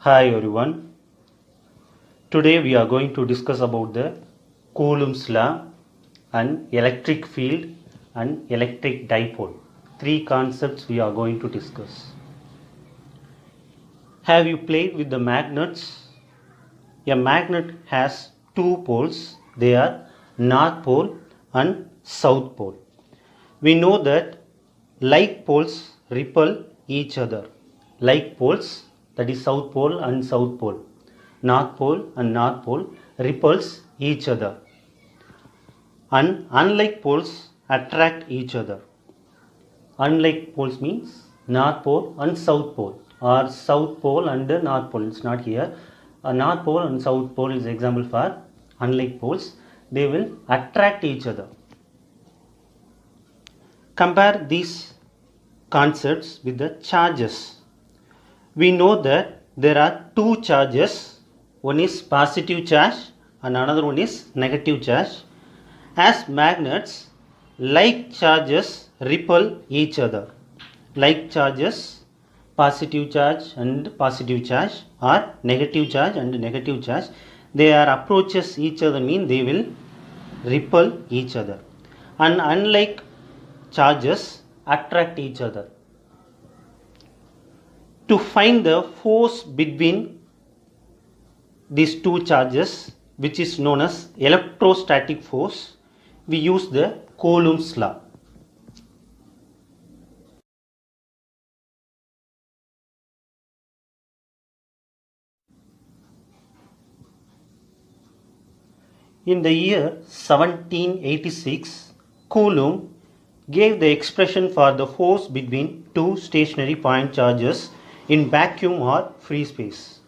Hi everyone. Today we are going to discuss about the Coulomb's law and electric field and electric dipole. Three concepts we are going to discuss. Have you played with the magnets? A magnet has two poles. They are north pole and south pole. We know that like poles repel each other. Like poles, that is south pole and south pole, north pole and north pole repels each other, and unlike poles attract each other. Unlike poles means north pole and south pole, or south pole and north pole. It's not here. A north pole and south pole is example for unlike poles. They will attract each other. Compare these concepts with the charges. We know that there are two charges. One is positive charge and another one is negative charge. As magnets, like charges repel each other. Like charges, positive charge and positive charge, or negative charge and negative charge, they are approaches each other, mean they will repel each other. And unlike charges attract each other. To find the force between these two charges, which is known as electrostatic force, we use the Coulomb's law. In the year 1786, Coulomb gave the expression for the force between two stationary point charges in vacuum or free space.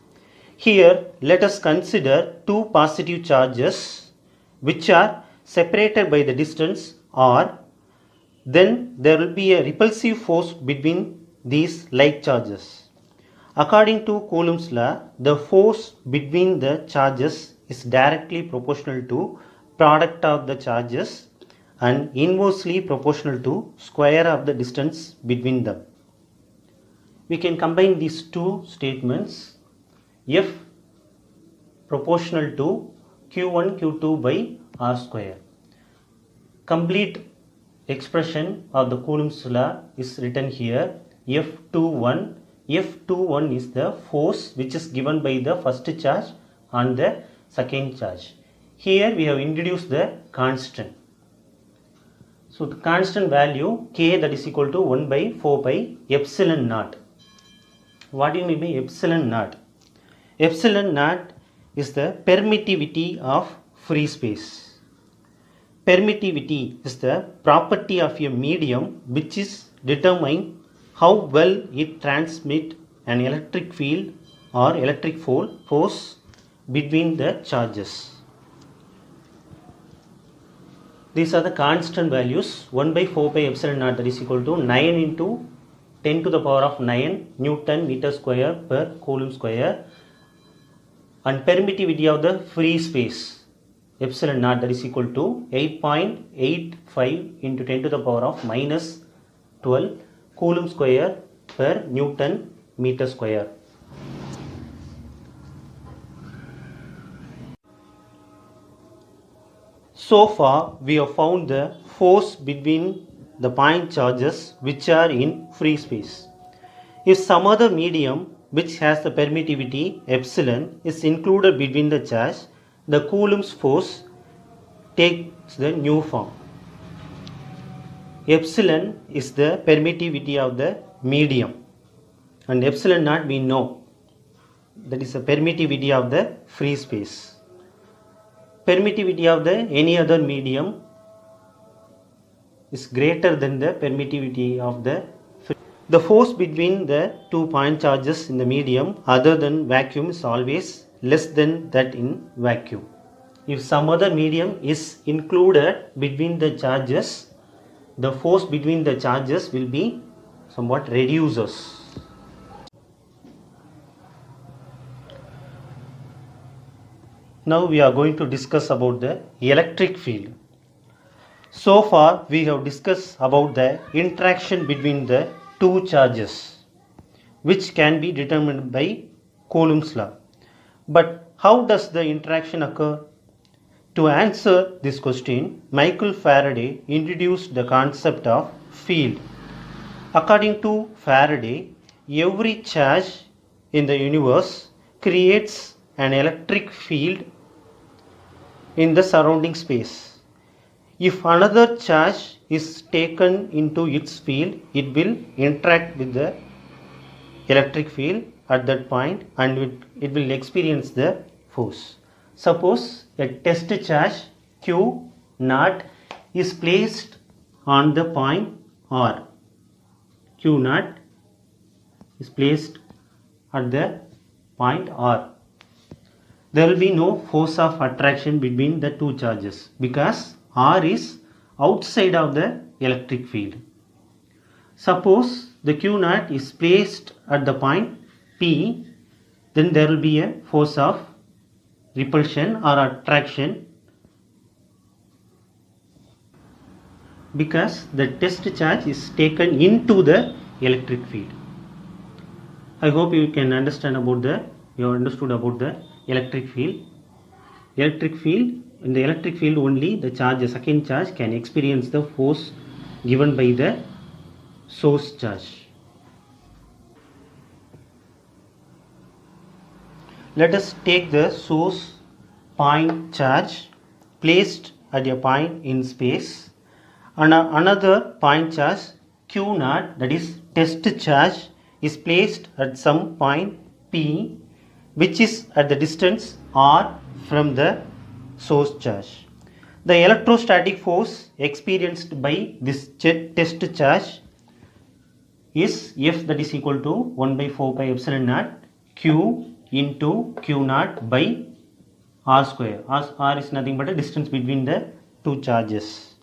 Here, let us consider two positive charges which are separated by the distance r. Then there will be a repulsive force between these like charges. According to Coulomb's law, the force between the charges is directly proportional to product of the charges and inversely proportional to square of the distance between them. We can combine these two statements. F proportional to Q1 Q2 by R square. Complete expression of the Coulomb's law is written here. F21 is the force which is given by the first charge on the second charge. Here we have introduced the constant. So the constant value K, that is equal to 1 by 4 pi epsilon naught. What do you mean by epsilon naught? Epsilon naught is the permittivity of free space. Permittivity is the property of a medium which is determining how well it transmits an electric field or electric force between the charges. These are the constant values. 1 by 4 pi epsilon naught, that is equal to 9 into 10 to the power of 9 Newton meter square per Coulomb square, and permittivity of the free space epsilon naught, that is equal to 8.85 into 10 to the power of minus 12 Coulomb square per Newton meter square. So far we have found the force between the point charges which are in free space. If some other medium which has the permittivity epsilon is included between the charge, the Coulomb's force takes the new form. Epsilon is the permittivity of the medium, and epsilon naught we know, that is the permittivity of the free space. Permittivity of the any other medium is greater than the permittivity of the free. The force between the two point charges in the medium other than vacuum is always less than that in vacuum. If some other medium is included between the charges, the force between the charges will be somewhat reduces. Now we are going to discuss about the electric field. So far we have discussed about the interaction between the two charges, which can be determined by Coulomb's law. But how does the interaction occur? To answer this question, Michael Faraday introduced the concept of field. According to Faraday, every charge in the universe creates an electric field in the surrounding space. If another charge is taken into its field, it will interact with the electric field at that point and it will experience the force. Suppose a test charge Q naught is placed on the point R. Q naught is placed at the point R. There will be no force of attraction between the two charges because R is outside of the electric field. Suppose the Q naught is placed at the point P, then there will be a force of repulsion or attraction because the test charge is taken into the electric field. I hope you can understood about the electric field. In the electric field only the second charge can experience the force given by the source charge. Let us take the source point charge placed at a point in space and another point charge Q naught, that is test charge, is placed at some point P which is at the distance R from the source charge. The electrostatic force experienced by this test charge is F, that is equal to 1 by 4 pi epsilon naught Q into Q naught by R square. R is nothing but a distance between the two charges.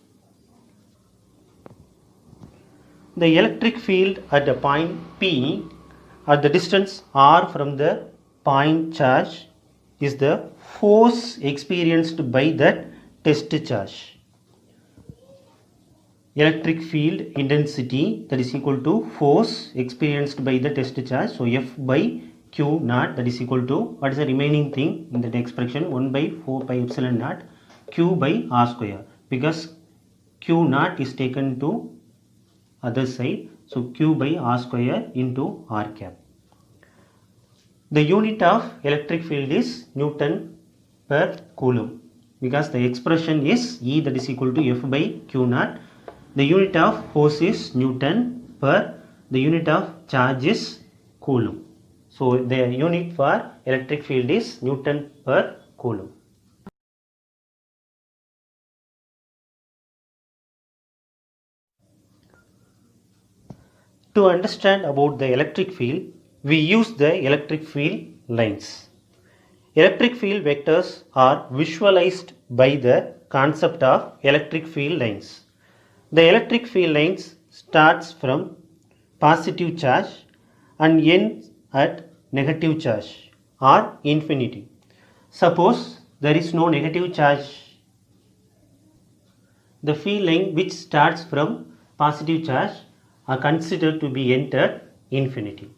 The electric field at the point P at the distance R from the point charge is the force experienced by that test charge. Electric field intensity, that is equal to force experienced by the test charge. So F by Q naught, that is equal to, what is the remaining thing in that expression, 1 by 4 pi epsilon naught Q by R square, because Q naught is taken to other side. So Q by R square into R cap. The unit of electric field is Newton per Coulomb because the expression is E, that is equal to F by Q naught. The unit of force is Newton per the unit of charge is Coulomb. So the unit for electric field is Newton per Coulomb. To understand about the electric field, we use the electric field lines. Electric field vectors are visualized by the concept of electric field lines. The electric field lines starts from positive charge and ends at negative charge or infinity. Suppose there is no negative charge, the field line which starts from positive charge are considered to be entered infinity.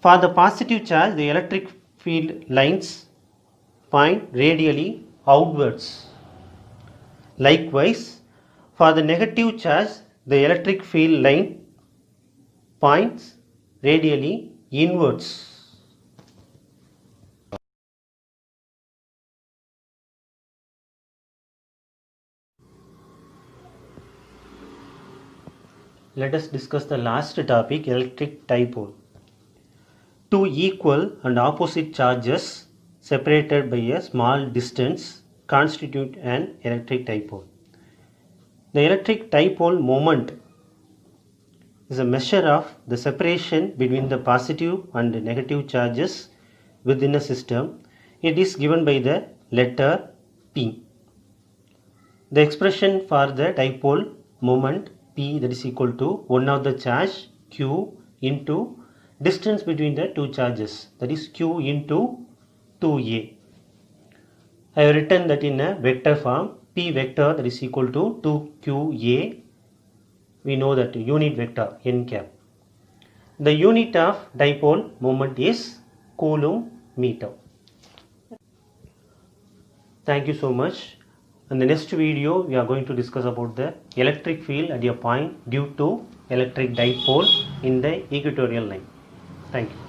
For the positive charge, the electric field lines point radially outwards. Likewise, for the negative charge, the electric field line points radially inwards. Let us discuss the last topic, electric dipole. Two equal and opposite charges separated by a small distance constitute an electric dipole. The electric dipole moment is a measure of the separation between the positive and negative charges within a system. It is given by the letter P. The expression for the dipole moment P, that is equal to 1 of the charge Q into distance between the two charges, that is Q into 2A. I have written that in a vector form, P vector, that is equal to 2QA. We know that unit vector n cap. The unit of dipole moment is Coulomb meter. Thank you so much. In the next video, we are going to discuss about the electric field at a point due to electric dipole in the equatorial line. Thank you.